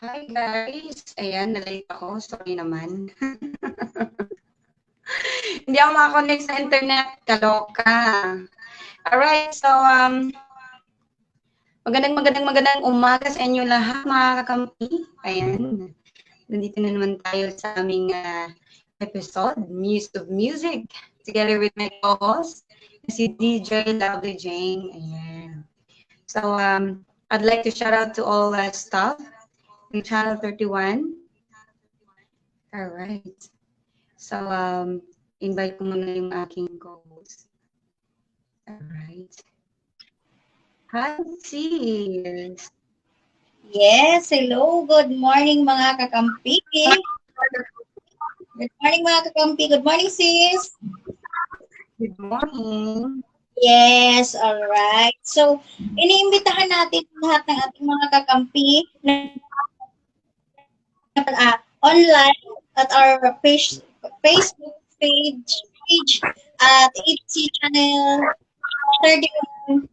Hi guys! Ayan, na-late ako. Sorry naman. Hindi ako makakonect sa internet. Kaloka. Alright, so magandang umaga sa inyo lahat mga kakampi. Ayan, nandito na naman tayo sa aming episode, Muse of Music, together with my co-host, si DJ Lovely Jane. Ayan. So, I'd like to shout out to all staff in Channel 31. All right. So, invite ko muna yung aking co-host. Alright. Hi, sis. Yes, hello. Good morning mga kakampi. Good morning mga kakampi. Good morning sis. Good morning. Yes, all right. So, iniimbitahan natin lahat ng ating mga kakampi na online at our Facebook page at ABC Channel 31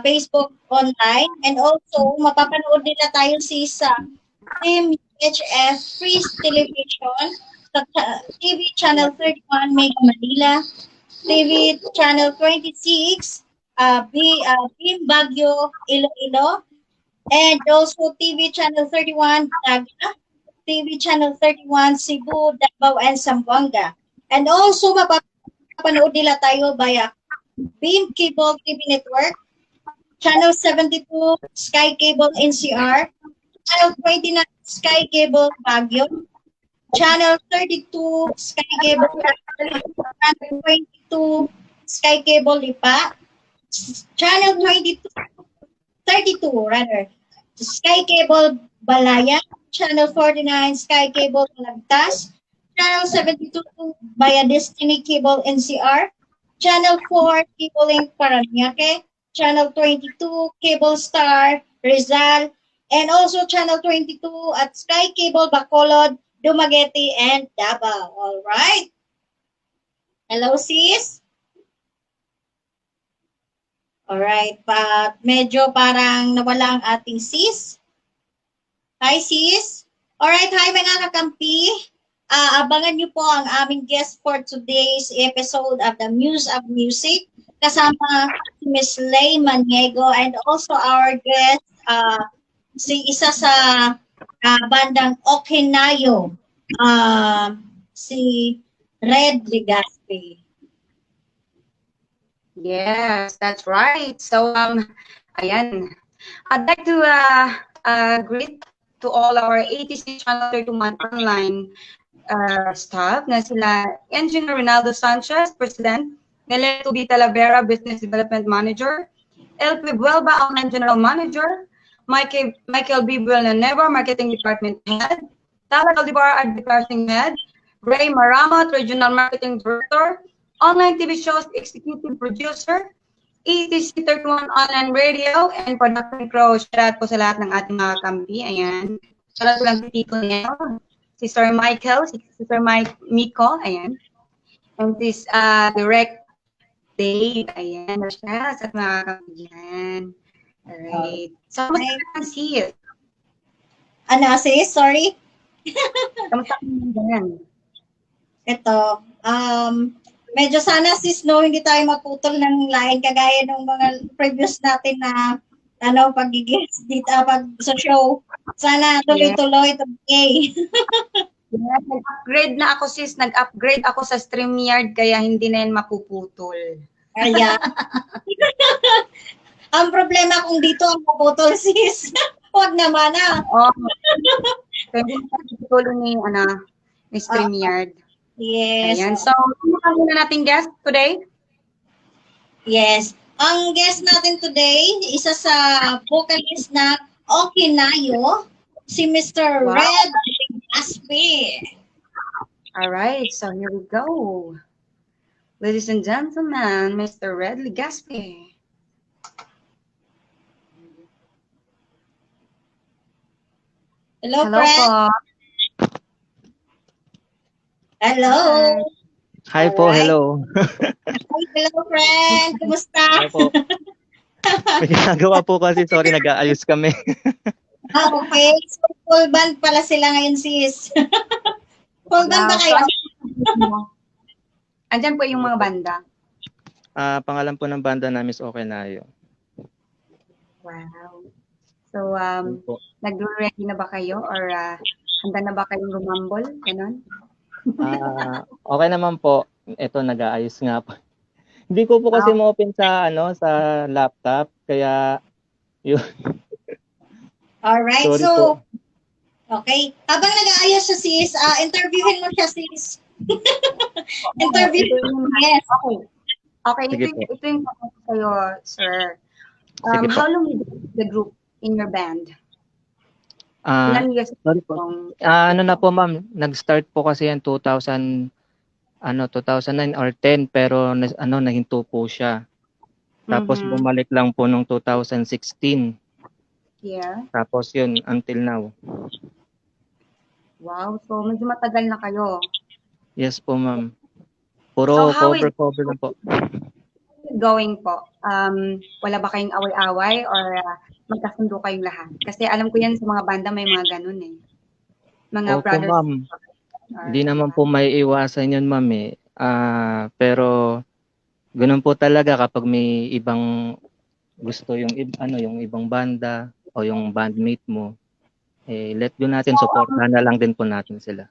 Facebook online, and also mapapanood nila tayo sa MHF Free Television sa TV Channel 31 Mega Manila, TV Channel 26 Beam Baguio Iloilo, and also TV Channel 31 Daga, TV Channel 31 Cebu, Davao, and Zamboanga. And also mapapanood nila tayo via Beam Cable TV Network, Channel 72 Sky Cable NCR, Channel 29 Sky Cable Baguio, Channel 32 Sky Cable Channel 22 Sky Cable Lipa, Channel 32 rather, Sky Cable Balaya, Channel 49 Sky Cable Lagtas, Channel 72 via Destiny Cable NCR, Channel 4 Cable Link Paranaque, Channel 22 Cable Star Rizal, and also Channel 22 at Sky Cable Bacolod, Dumaguete, and Davao. All right. Hello, sis. All right. Medyo parang nawala ang ating sis. Hi, sis. All right. Hi, mga kakampi. Abangan niyo po ang aming guest for today's episode of the Muse of Music. Kasama si Miss Lay Maniego, and also our guest, isa sa bandang Okinayo, si Red Legaspi. Yes, that's right. So, ayan. I'd like to greet to all our ATC Channel 31 online staff na sila Engineer Ronaldo Sanchez, President, Neleto B. Talavera, Business Development Manager, LP Buelba, Online General Manager, Michael B. Villanueva, Marketing Department Head, Tala Caldivar, Advertising Head, Ray Maramot, Regional Marketing Director, Online TV Shows Executive Producer, ETC 31 Online Radio, and Production Crew. Shout out po sa lahat ng ating mga kampi. Ayan. Shout out po lang si Tito Nel, si Sir Michael, si Sir Miko, ayan. And this Direct Dave, ayan. Shout out sa mga kampi yan. Alright. So, kamusta ka sis? Ano, sis? Sorry? Kamusta ka naman? Ito, medyo sana sis, no, hindi tayo maputol ng line kagaya ng mga previous natin na pag-guest dito, pag sa show. Sana tuloy-tuloy ito. Okay. Yeah, nag-upgrade na ako sis, nag-upgrade ako sa StreamYard kaya hindi na yan mapuputol. Kaya, ang problema kung dito ang maputol sis. Huwag naman Oh, kaya hindi na puputol ni StreamYard. Yes. Ayan, so ano muna nating guest today? Yes. Ang guest natin today, isa sa vocalist na Okinayo, si Mr. Wow. Red Legaspi. All right, so here we go. Ladies and gentlemen, Mr. Red Legaspi. Hello, Hello friend. po. Hello. Hi po, Alright. hello. Hello, friend. Kumusta? Hi po. May ginagawa po kasi, sorry, nag-aayos kami. Okay. So, Full band pala sila ngayon, sis. Full band ba Wow. kayo? Andyan po yung mga banda. Pangalan po ng banda namin is Okay na yun. Wow. So, Po. nag-ready na ba kayo? Or handa na ba kayong rumambol? Ganon? Okay naman po. Ito, nag-aayos nga po. Hindi ko po kasi ma-open sa laptop, kaya yun. Alright, Sorry so, po. okay. Habang nag-aayos siya, sis, interviewin mo siya, sis. Interview. Yes. Okay. Okay, Sige po. ito yung tanong ko sa'yo, sir. Sige po. How long you been the group in your band? Ah, Ilan years sorry po. Ano na po, ma'am, nag-start po kasi yan 2009 or 10, pero nahinto po siya. Tapos bumalik lang po nung 2016. Yeah. Tapos yun, until now. Wow, so medyo matagal na kayo. Yes po, ma'am. Puro So, how is cover lang po. it going po? Wala ba kayong away-away or magkasundo kayong lahat? Kasi alam ko yan sa mga banda may mga ganun eh. Mga Opo, brothers. ma'am. Hindi naman po may iwasan yun, ma'am eh. Pero ganun po talaga kapag may ibang gusto yung ibang banda o yung bandmate mo, let go natin, supportahan na lang din po natin sila.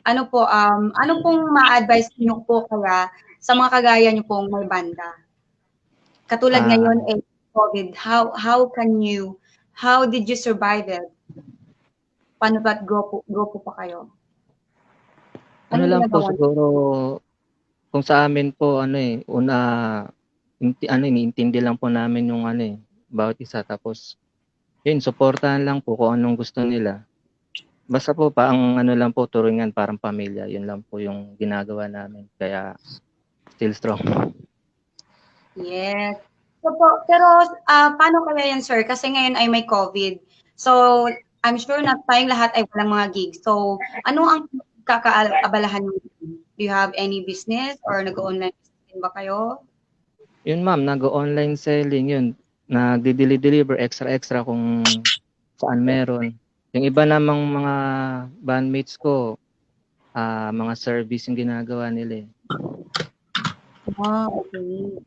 Ano pong ma-advise niyo po kaya sa mga kagaya niyo pong may banda? Katulad ngayon COVID, how did you survive it? Paano ba't go po pa kayo? Ano lang po siguro, kung sa amin po, iniintindi lang po namin yung bawat isa. Tapos, yun, supportahan lang po kung anong gusto nila. Basta po ang lang po, turingan parang pamilya. Yun lang po yung ginagawa namin. Kaya, still strong. Yes. So po, pero paano kaya yan, sir? Kasi ngayon ay may COVID. So, I'm sure na tayong lahat ay walang mga gigs. So, ano ang kakaabalahan niyo? Do you have any business or nag-online business ba kayo? Yun, ma'am, nag-online selling yun. Nagdi-deliver extra kung saan meron. Yung iba namang mga bandmates ko, mga service yung ginagawa nila eh. Okay.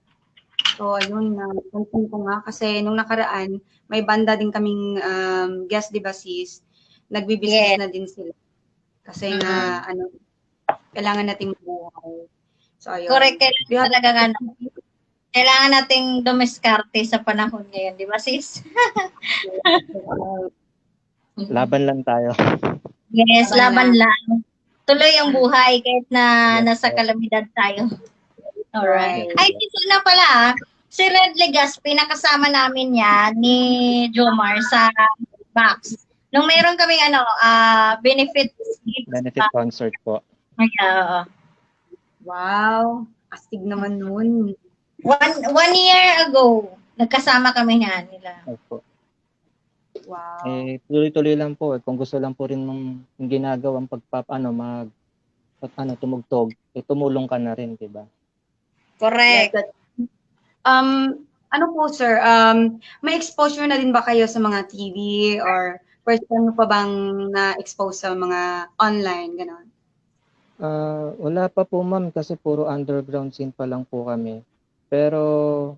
So, ayun, napansin ko nga kasi nung nakaraan, may banda din kaming guest, di ba, sis? Nagbi-business na din sila. Kasi nga, kailangan nating mabuhay. So, ayun. Correct. Kailangan nating dumiskarte sa panahon ngayon, di ba, sis? Laban lang tayo. Yes, laban lang. Tuloy ang buhay kahit na nasa kalamidad tayo. Alright. Ay, sis, na pala, si Red Legaspi, nakasama namin yan ni Jomar sa box. Nung meron kaming benefit concert po. Wow, astig naman nun. One year ago, nagkasama kami nga nila. Opo. Wow. Tuloy-tuloy lang po. Kung gusto lang po rin ng ginagawang tumugtog, tumulong ka na rin, diba? Correct. Ano po, sir, may exposure na din ba kayo sa mga TV or first time pa bang na-expose sa mga online, gano'n? Wala pa po, ma'am, kasi puro underground scene pa lang po kami. Pero,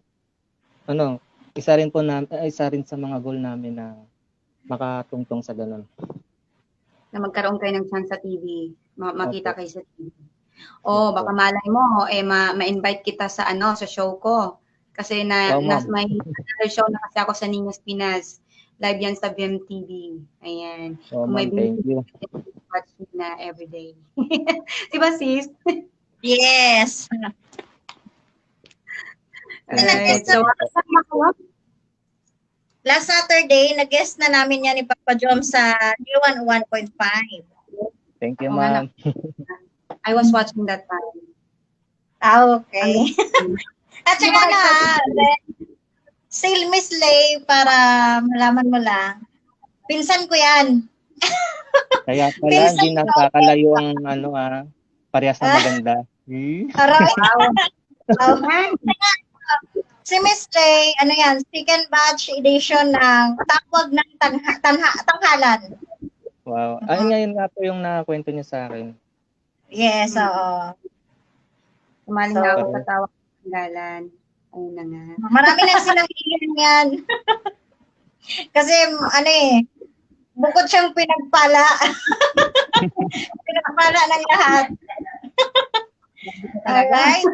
isa rin sa mga goal namin na makatungtong sa ganun. Na magkaroon kayo ng chance sa TV, makita kayo sa TV. Baka Yes, malay mo, ma-invite kita sa sa show ko. Kasi may show na kasi ako sa Niños Pinas. Live yan sa BMTV. Ayan. Kung may thank you. watch na everyday. Diba, sis? Yes. Alright. So, last Saturday, nag-guest na namin yan ni Papa Jom sa D101.5. Thank you, ma'am. I was watching that time. Okay. At saka Sail Miss Lay, para malaman mo lang. Pinsan ko yan. Kaya pala, hindi nakakalayo ang parehas na maganda. Aray. Si Miss J, ano yan, second batch edition ng Tawag ng Tanghalan. Wow. Ay, ngayon nga po yung nakakwento niya sa akin. Yes, oo. Sumali So, na ako sa Tawag ng Galan. Ayun na nga. Marami nang sinahiyan yan. Kasi, ano eh, bukod siyang pinagpala. Pinagpala ng lahat. Alright?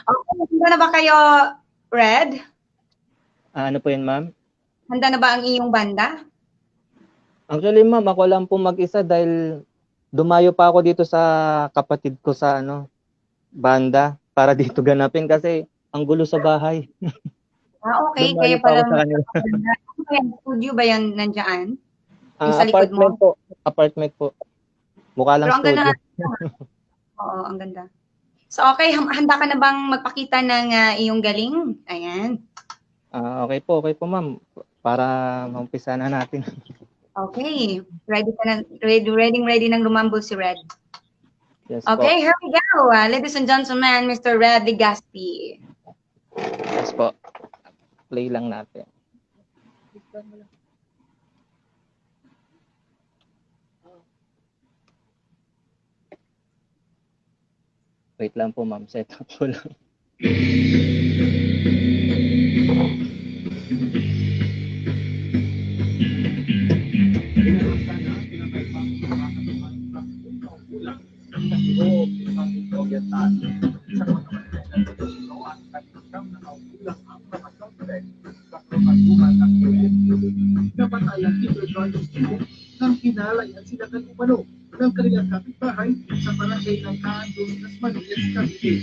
Okay, handa na ba kayo, Red? Ano po yun, ma'am? Handa na ba ang iyong banda? Actually, ma'am, ako lang po mag-isa dahil dumayo pa ako dito sa kapatid ko sa banda para dito ganapin kasi ang gulo sa bahay. Okay. Dumayo Kaya pa ako pala sa kanila. studio ba yan nandyan? Yung sa likod Apartment mo? po. Apartment po. Mukha lang Pero ang ganda studio. Oo, ang ganda. So, okay. Handa ka na bang magpakita ng iyong galing? Ayan. Okay po, ma'am. Para maumpisa na natin. Okay. Ready ka na? Ready nang lumambol si Red. Yes Okay, po. here we go. Ladies and gentlemen, Mr. Red Legaspi. Yes po. Play lang natin. Wait lang po, ma'am. Set up ko lang. Namatayang Ibrahim Timo nang kinalayan sila ng umano ng kanilang kapitbahay sa barangay ng Kaandong, Dasmariñas, Cavite.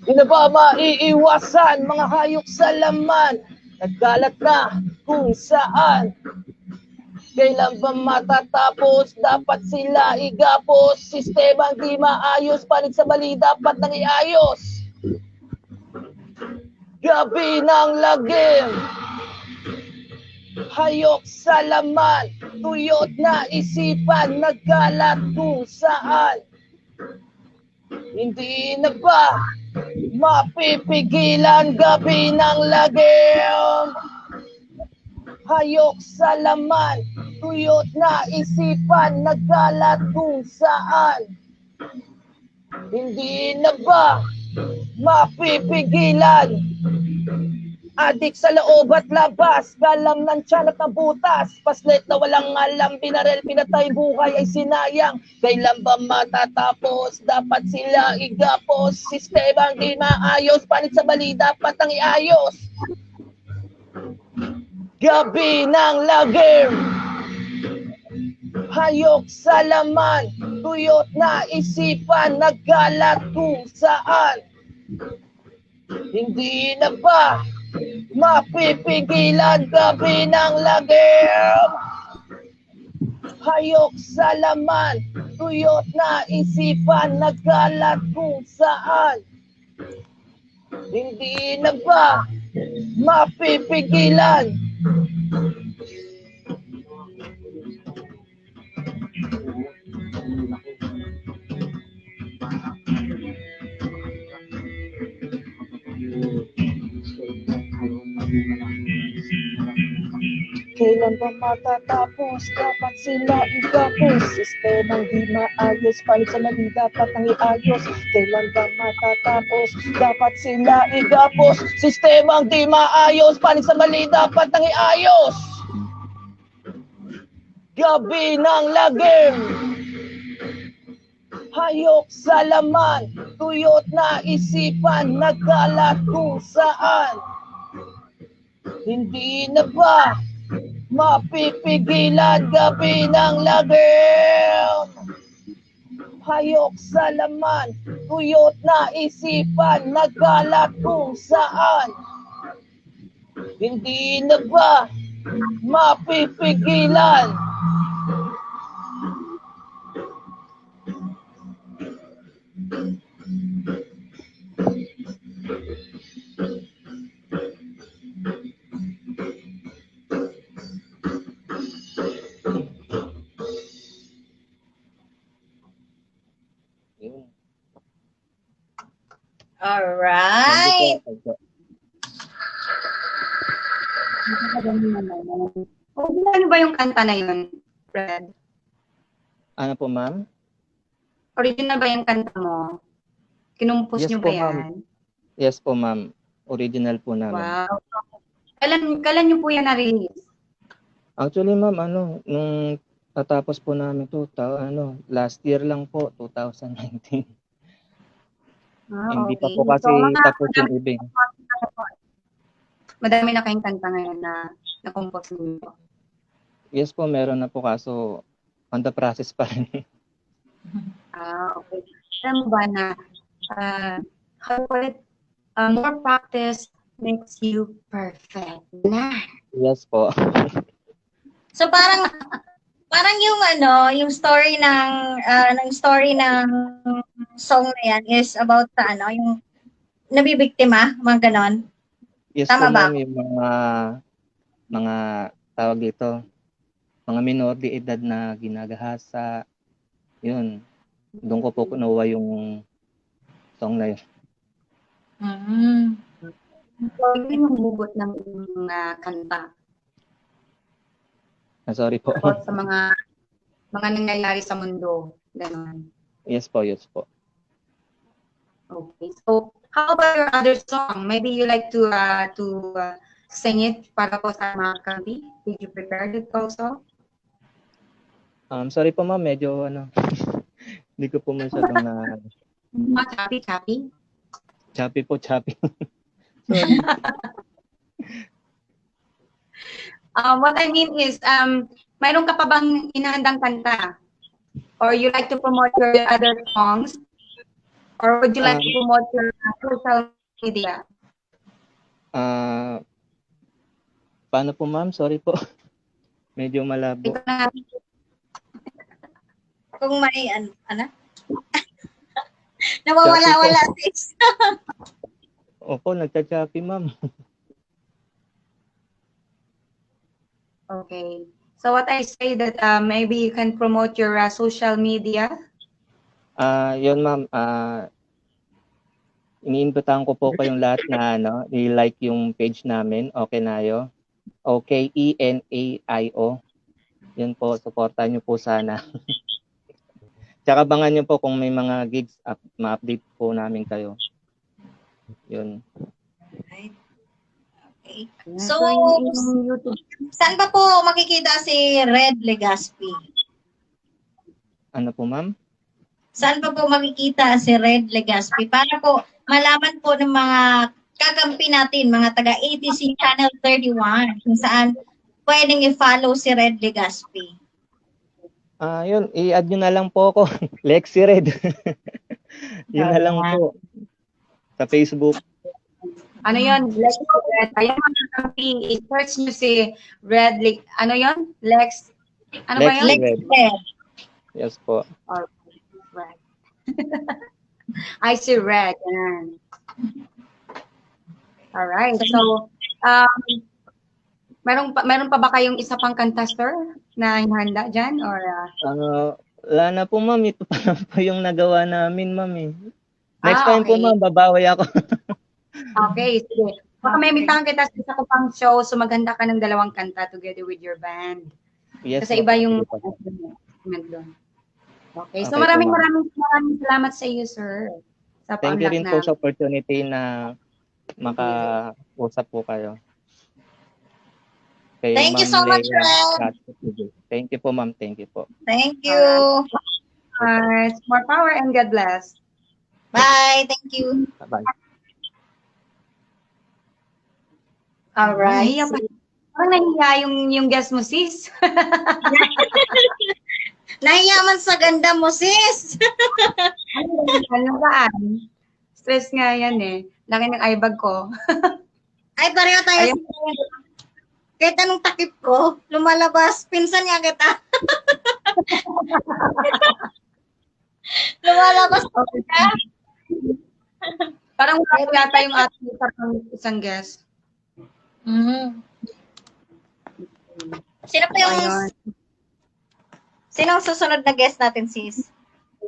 Di na ba maiiwasan mga hayop sa laman? Nagkalat na kung saan. Kailan ba matatapos? Dapat sila igapos. Sistemang di maayos. Panig sa mali dapat nang iayos. Gabi ng lagim. Hayok sa laman. Tuyot na isipan. Nagkalat kung saan. Hindi na ba mapipigilan gabi ng lagim? Hayok sa laman, tuyot na isipan, nagkalat kung saan. Hindi na ba mapipigilan? Adik sa loob at labas, galam ng tiyan at ng butas. Paslit na walang alam, binarel, pinatay, buhay ay sinayang. Kailan ba matatapos? Dapat sila igapos. Sistemang di maayos, panit sa mali, dapat ang iayos. Gabi ng lagim. Hayok sa laman, tuyot na isipan, nagkalat kung saan. Hindi na ba mapipigilan gabi ng lagim? Hayok sa laman, tuyot na isipan, nagkalat kung saan. Hindi na ba mapipigilan? Kailan ba matatapos? Dapat sila igapos. Sistemang di maayos, palit sa mali dapat ang iayos. Kailan ba matatapos? Dapat sila igapos. Sistemang di maayos, palit sa mali dapat ang iayos. Gabi ng lagim. Hayok sa laman, tuyot na isipan, nagkalat kung saan. Hindi na ba mapipigilan gabi ng lagim? Hayok sa laman, tuyot na isipan, nagkalat kung saan. Hindi na ba mapipigilan? Alright. Thank you po. Ano ba yung kanta na yun, Fred? Ano po, ma'am? Original ba yung kanta mo? Kinumpos Yes niyo po, ba ma'am. yan? Yes po, ma'am. Original po namin. Wow. Kailan niyo po yan na-release? Actually, ma'am, nung natapos po namin to, last year lang po, 2019. Hindi pa Okay. po kasi So, tapos yung ibig. madami na kayong kanta ngayon na na-compose niyo. Yes po, meron na po kaso on the process pa rin. Okay. Alam mo ba na how do I call it? More practice makes you perfect. Na. Yes po. So parang yung story ng song na yan is about yung nabibiktima, mga ganon. Yes Tama po, ba? ma'am, yung mga tawag dito, mga minor de edad na ginagahasa. Yun. Doon ko po kunuha yung song na yun. Mm. So, yun yung hugot ng mga kanta. Sorry po. About sa mga nangyayari sa mundo. Ganon. Yes po, yes po. Okay. So, how about your other song? Maybe you like to sing it para po sa mga kampi? Did you prepare it also? Sorry po, ma'am, medyo hindi ko po masyadong Choppy? choppy po, choppy. Sorry. What I mean is, mayroon ka pa bang inahandang kanta? Or you like to promote your other songs? Or would you like to promote your social media? Paano po, ma'am? Sorry po. Medyo malabo. Ito na. Kung may nawawala-wala sis. Opo, nagcha-choppy, ma'am. Okay. So what I say that maybe you can promote your social media. Yun, ma'am. Iniimbitahan ko po kayong lahat na i-like yung page namin, Okenayo. OKENAIO. Yun po, supportan niyo po sana. Tsaka abangan niyo po kung may mga gigs, ma-update po namin kayo. Yun. Right. Okay. So, So, yung YouTube. saan ba po makikita si Red Legaspi? Ano po, ma'am? Saan pa po makikita si Red Legaspi? Para po malaman po ng mga kakampi natin, mga taga ATC Channel 31, kung saan pwedeng i-follow si Red Legaspi. Yun, i-add nyo na lang po ako. Lexi Red. Yun na lang po. Sa Facebook. Ano yun? Lex Red. Ayan mga kampi, i-search nyo si Red. Ano yun? Lex. Ano ba yun? Lexi Red. Red. Yes po. Or Red. I see Red. Yan. Alright. So, meron pa ba kayong isa pang kanta, sir, na hinahanda dyan? Or, wala na po, ma'am. Ito pa lang po yung nagawa namin, ma'am. Next time po, okay. ma'am, babawi ako. Okay, sige. Baka may imitahan kita sa isa ko pang show, so maghanda ka ng 2 kanta together with your band. Yes, Kasi iba yung ma'am. Okay, so Okay, maraming po, ma'am. salamat sa iyo, sir. Sa Thank you rin po na. sa opportunity na makausap po kayo. Kay Thank you Ma'am so much, Leia. Red. Thank you po, ma'am. Thank you po. Thank you. More power and God bless. Bye. Thank you. Bye-bye. Alright. Nahiya pa. Parang nahiya yung guest mo, sis. Nahiyaman sa ganda mo, sis. Ano ba? Stress nga yan eh. Laki ng eye bag ko. Ay, pareho tayo. Ayun. Kahit anong takip ko, lumalabas. Pinsan niya kita. Lumalabas ka. Parang wala yata yung ating isang guest. Mm-hmm. Sino pa yung... Ayun. Sino ang susunod na guest natin, sis?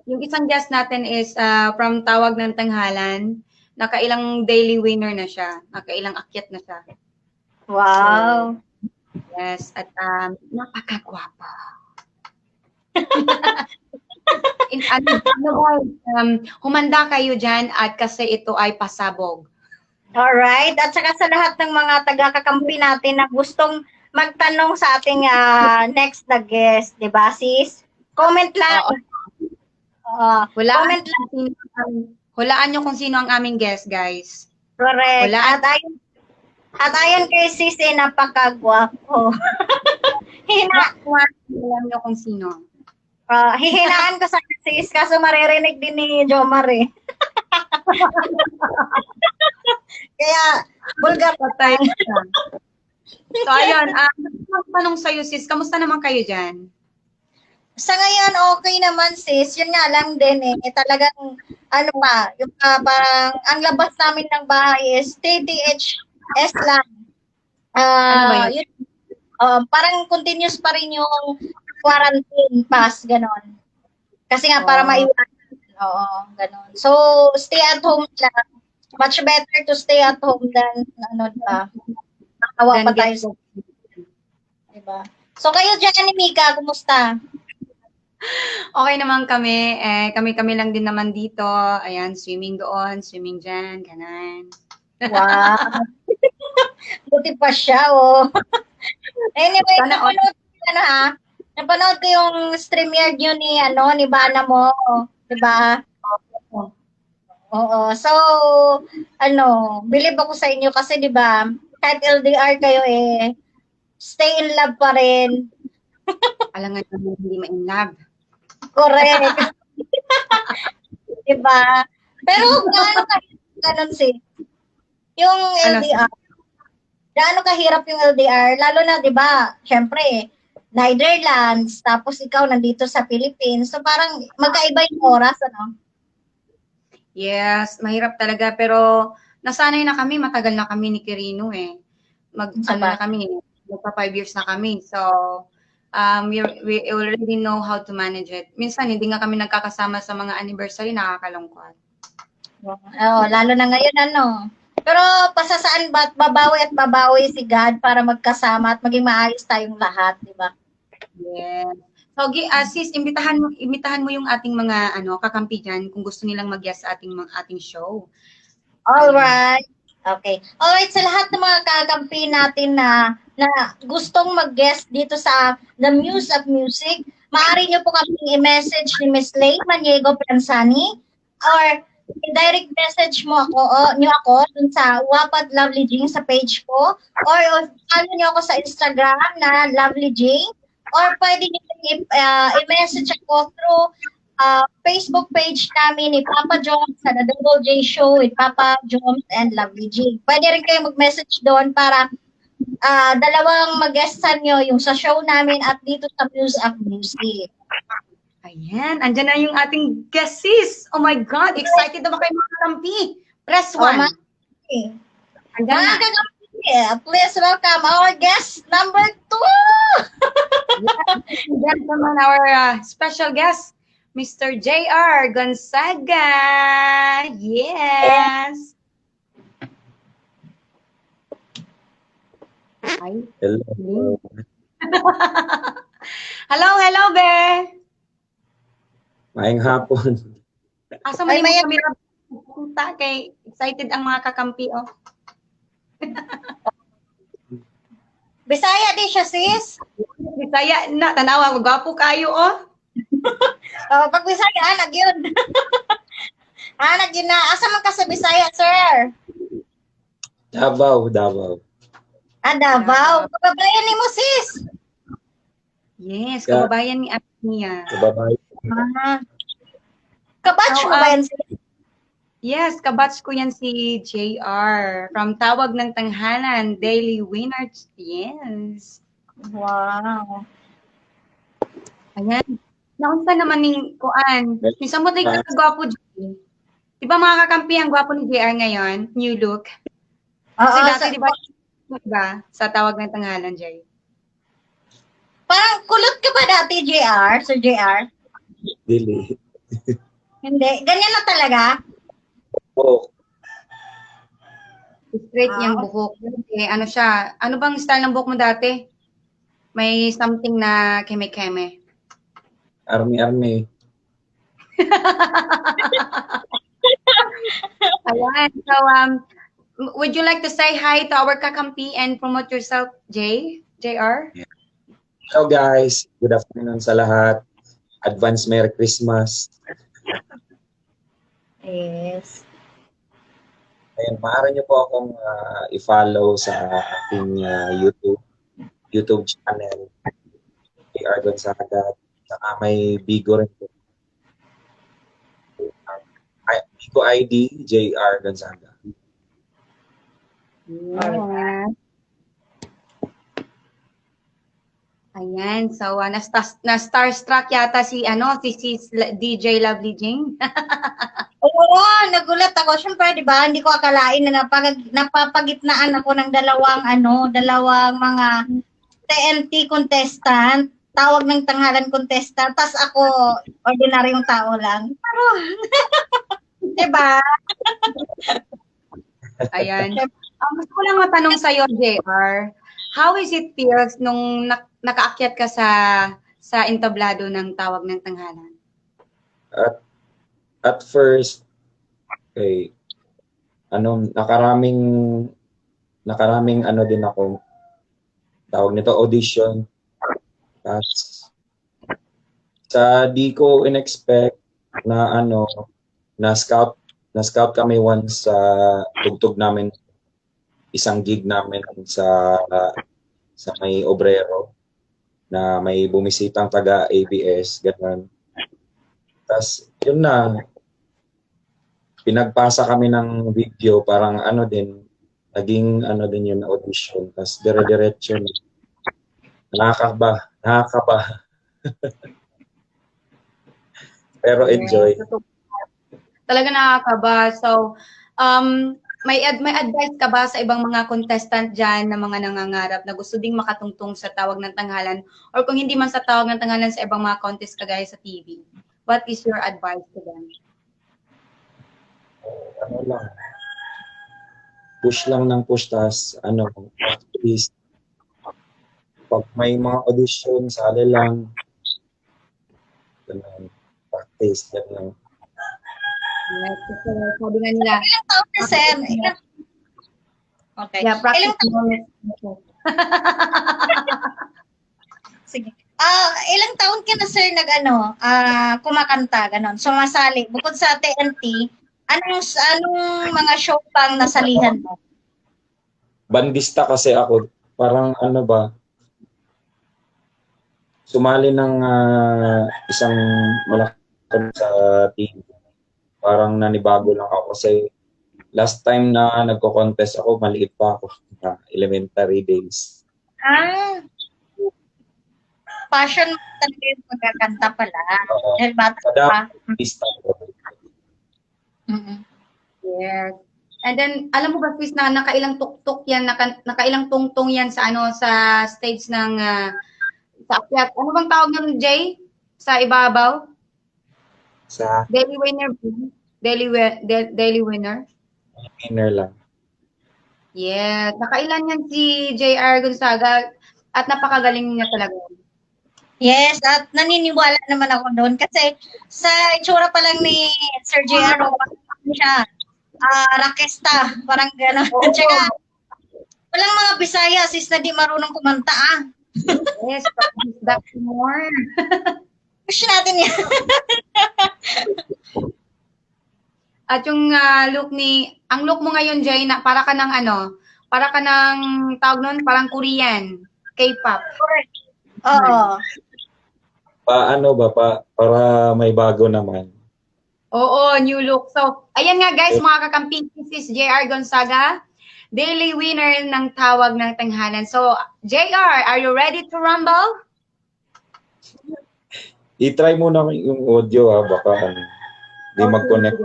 Yung isang guest natin is from Tawag ng Tanghalan nakailang daily winner na siya. Nakailang akyat na siya. Wow. Yes, at napakagwapa. Humanda kayo dyan at kasi ito ay pasabog. Alright. At saka sa lahat ng mga taga-kakampi natin na gustong magtanong sa ating next na guest, di ba sis? Comment lang. Comment lang. Hulaan nyo kung sino ang aming guest, guys. Correct. At ayon kay sis, napakagwapo. Hulaan nyo kung sino. Hihinaan ko sa sis, kaso maririnig din ni Jomar eh. Kaya, bulgar patay siya. So, ayun. Tanong sa'yo, sis, kamusta naman kayo dyan? Sa ngayon, okay naman sis. Yun nga lang din eh. Talagang, yung parang, ang labas namin ng bahay is TTHS lang. Ba yun? Parang continuous pa rin yung quarantine pass, ganon. Kasi nga, para maiwasan. Oo, ganon. So, stay at home lang. Much better to stay at home than, makawa pa tayo. Diba? So, kayo dyan ni Mika, kumusta? Okay naman kami. Kami lang din naman dito. Ayan, swimming doon, swimming dyan, ganun. Wow. Buti pa siya, oh. Anyway, napanood ko yung StreamYard nyo ni Bana mo, diba? Oo. So, believe ako sa inyo kasi diba, kahit LDR kayo stay in love pa rin. Alam nga naman hindi ma-in love. Correct. Diba? Pero gaano si yung LDR, gaano kahirap yung LDR, lalo na, di ba, syempre, Netherlands, tapos ikaw nandito sa Philippines, so parang magkaiba yung oras, Yes, mahirap talaga, pero nasanay na kami, matagal na kami ni Quirino na kami, magpa 5 years na kami, so, we already know how to manage it. Minsan, hindi nga kami nagkakasama sa mga anniversary, nakakalungkot. Lalo na ngayon, Pero pasasaan ba't babawi at babawi si God para magkasama at maging maayos tayong lahat, di ba? Yes. So, sis, imbitahan mo yung ating mga kakampi dyan kung gusto nilang mag-guest sa ating show. Alright. Okay. Alright, sa lahat ng mga kakampi natin na gustong mag-guest dito sa The Muse of Music, maaari nyo po kami i-message ni Miss Lay Maniego Plansani or i-direct message nyo ako dun sa Wapat Lovely Jing sa page ko or follow nyo ako sa Instagram na Lovely Jing or pwede nyo i-message ako through Facebook page namin ni Papa Jones sa The Double J Show with Papa Jones and Lovely Jing. Pwede rin kayo mag-message doon para dalawang mag-guestan nyo yung sa show namin at dito sa Muse of Music. Ayan, andyan na yung ating guest, sis. Oh my God, excited na ba kayo mga kakampi? Press 1. Andyan na. Please welcome our guest number 2. Yes, naman our special guest, Mr. J.R. Gonzaga. Yes. Hi. Hello. Hello, be. Maayong hapon. Asa mo yung kamera punta kay excited ang mga kakampi, Bisaya di siya, sis. Bisaya na, tanawa, gwapo kayo, Pag Bisaya, anag yun. Anag yun na. Asa man ka sa Bisaya, sir? Davao. Davao. Kababayan ni mo, sis. Yes, kababayan ni niya. Kababayan. Kabatch ko ba yan, sis? Yes, kabatch ko yan si JR from Tawag ng Tanghalan, Daily Winners. Yes. Wow. Ayan. Naunsa naman ni Kuan. Minsan mo tayo kagwapo dyan. Diba mga kakampi, ang gwapo ni JR ngayon? New look. Kasi dati, diba, sa Tawag ng Tanghalan, Jay? Parang kulot ka ba dati, JR? Sir JR? Dili. Hindi. Ganyan na talaga? Oo. Straight yung buhok. Ano siya? Ano bang style ng buhok mo dati? May something na keme-keme. Army. Ayan. So, would you like to say hi to our kakampi and promote yourself, JR? Hello guys, good afternoon sa lahat. Advance Merry Christmas. Yes. Ayun, maaari niyo po akong i-follow sa aking YouTube channel, JR Gonzaga. Saka may Bigo rin po. Bigo ID, JR Gonzaga. Yeah. Ayan. So, na-starstruck yata si DJ Lovely Jing. Oo, nagulat ako. Siyempre, di ba, hindi ko akalain na napapagitnaan ako ng dalawang mga TNT contestant, tawag ng tanghalan contestant, tas ako, ordinaryong tao lang. Pero, di ba? Ayan. Gusto ko lang matanong sa'yo, JR. How is it feels nung nakaakyat ka sa entablado ng tawag ng tanghalan? At first, okay, nakaraming din ako, tawag nito audition. Tapos di ko in-expect na na-scout kami once sa tugtog namin, isang gig namin sa may Obrero na may bumisitang taga ABS, ganun. Tapos yun na, pinagpasa kami ng video, parang naging din yun audition. Tapos dire-diretso na. Nakakaba. Pero enjoy. Talaga nakakaba. So, may advice ka ba sa ibang mga contestant dyan na mga nangangarap na gusto ding makatungtong sa tawag ng tanghalan? Or kung hindi man sa tawag ng tanghalan, sa ibang mga contest kagaya sa TV? What is your advice to them? Push lang ng push, tas practice. Pag may mga audition, sali lang. Practice, ganun. Yes, sabi nga nila. Ilang taon na, sir? Okay. Yeah, practice. Sige. Ilang taon ka na, sir, kumakanta, ganon, sumasali. Bukod sa TNT, anong mga show pang nasalihan mo? Bandista kasi ako. Parang sumali ng isang malaki sa team. Parang nanibago lang ako kasi last time na nagko-contest ako, maliit pa ako. Elementary days. Passion mo talaga yung pagkakanta pala. Dahil bata pa. Yes. And then, alam mo ba, Chris, na nakailang tuktok yan, nakailang tungtong yan sa stage ng sa akyat. Ano bang tawag ng Jay? Sa ibabaw? Sa Daily winner. Daily winner. Winner lang. Yes. Nakailan yan si JR Gonzaga at napakagaling niya talaga. Yes, at naniniwala naman ako doon kasi sa itsura pa lang ni Sir JR, siya, rakesta, parang gano'n. At saka, walang mga Bisayas is na di marunong kumanta, Yes, that's more. Push natin yan. At yung ang look mo ngayon, Jay, para ka ng tawag nun, parang Korean, K-pop. Correct. Oo. Para may bago naman. Oo, new look. So, ayan nga guys, mga kakampi, this is JR Gonzaga, daily winner ng tawag ng tanghalan. So, JR, are you ready to rumble? I-try muna yung audio baka di mag-connect.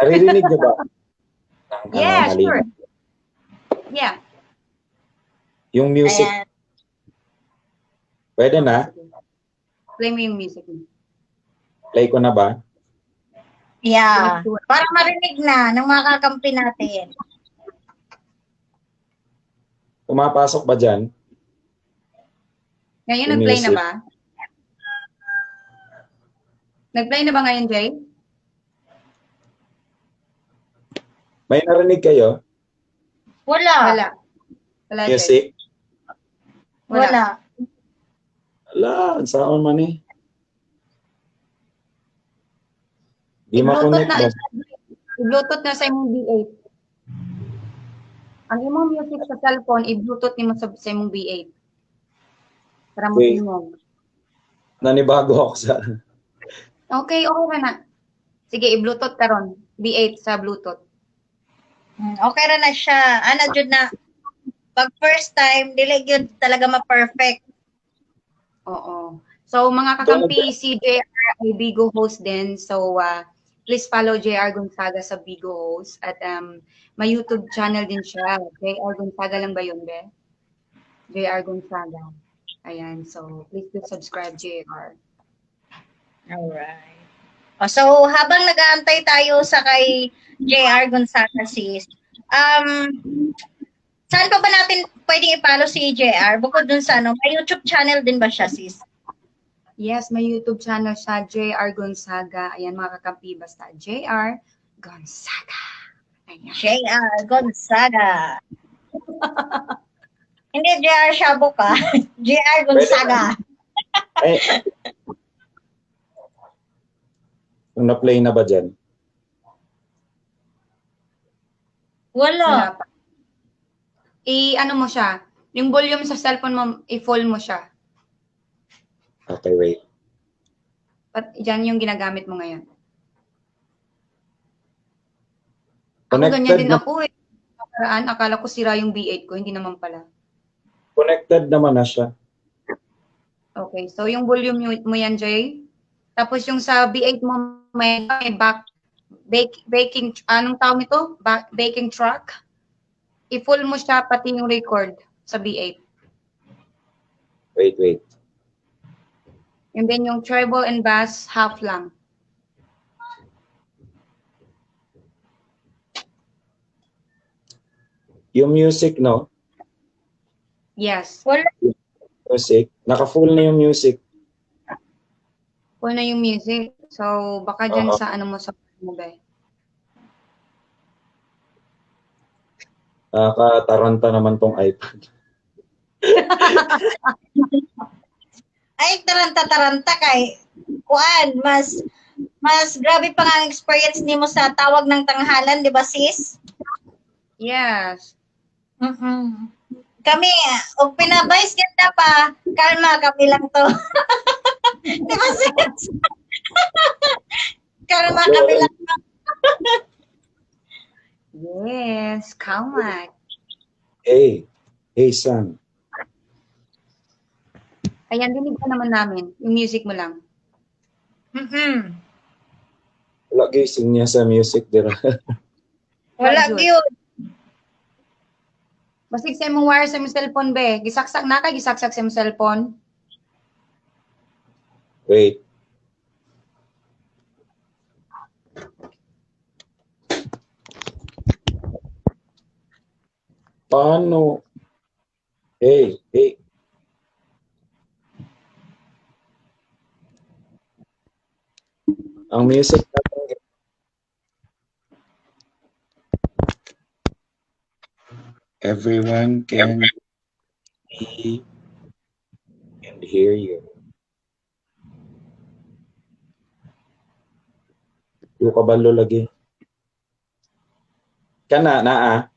Naririnig niyo ba? Yeah, sure. Yeah. Yung music. Ayan. Pwede na? Play mo yung music. Play ko na ba? Yeah. Para marinig na ng mga kakampi natin. Pumapasok ba dyan? Ngayon, Yung nag-play na music. ba? Nag-play na ba ngayon, Jay? May narinig kayo? Wala. Wala. Wala, Jay. Music? Wala. Wala, saan man eh. Di I-Bluetooth makonek na, ba? i-Bluetooth na sa imong B8. Ang imong music sa cellphone, i-Bluetooth nimo sa imong B8. Para mo Wait. tingog. Nanibago ako sa... Okay ra na. Sige, i-Bluetooth karon. B8 sa Bluetooth. Okay ra na siya. Ana jud na pag first time dili gyud talaga ma-perfect. Oo. So, mga kakampi, si JR ay Bigo host din. So, please follow JR Gonzaga sa Bigo host. At may YouTube channel din siya. JR Gonzaga lang ba yun, Be? JR Gonzaga. Ayan. So, please do subscribe, JR. Alright. So, habang nag-aantay tayo sa kay JR Gonzaga, sis, saan pa ba natin pwedeng i-follow si JR? Bukod dun sa may YouTube channel din ba siya, sis? Yes, may YouTube channel siya, JR Gonzaga. Ayan, mga kakampi, basta JR Gonzaga. Ayan. JR Gonzaga. Hindi JR Shabu ka. JR Gonzaga. Eh, kung na-play na ba dyan? Wala. Pa. Ano mo siya, yung volume sa cellphone mo, i-full mo siya. Okay, wait. At dyan yung ginagamit mo ngayon. Ako ganyan Connected din na, ako eh. Nakaraan, akala ko sira yung B8 ko, hindi naman pala. connected naman na siya. Okay, so yung volume mo yan, Jay. Tapos yung sa B8 mo, may baking, anong tawag nito? Baking track. I-full mo siya pati yung record sa B8. Wait. And then yung treble and bass, half lang. Yung music, no? Yes. Wala. Music. Naka-full na yung music. Full na yung music. So, baka dyan Oo. sa ano mo sa mobile. Nakataranta naman tong iPad. Ay, taranta-taranta kay kuan, mas grabe pa nga ang experience nimo sa tawag ng tanghalan, di ba, sis? Yes. Kami, og pinabayas ganda pa, kalma kami lang to. Di ba, sis? Kalma kami lang to. Yes, kamat. Hey, son. Ayan, dinig ka naman namin. Yung music mo lang. Wala gising niya sa music, dira. Wala Good. gyud. Basig sa imong wire sa imong cellphone, be. Gisaksak na kay gisaksak sa imong cellphone. Wait. Paano? Hey. Ang music natin. Everyone can see and hear you. Yung kabalo lagi. Kana, naa.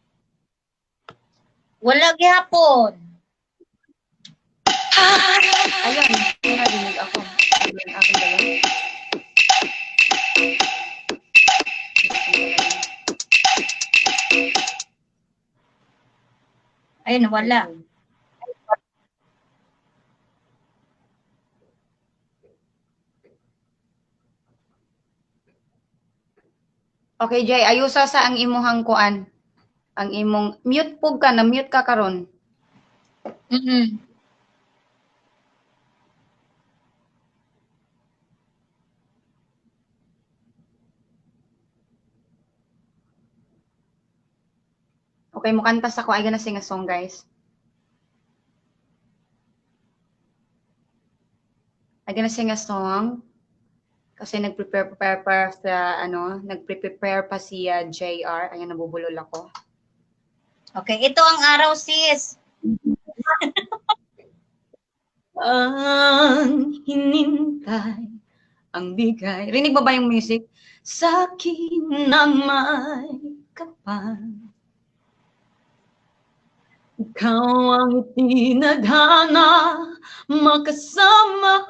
Wala gyapon. Ayun, narinig ako. Ayun, akin ba yun? Ayun, wala. Okay, Jay, ayusa sa ang imuhang kuan. Ang imong mute pug ka, na mute ka karon. Okay, mukantas ako. I gonna sing a song, guys. I'm gonna sing a song. Kasi nagprepare pa si JR. Ayan, nabubulol ako. Okay, ito ang araw, sis. Ang hinintay, ang bigay. Rinig mo ba yung music? Sa akin ang may kapal. Ikaw ang itinadhana, makasama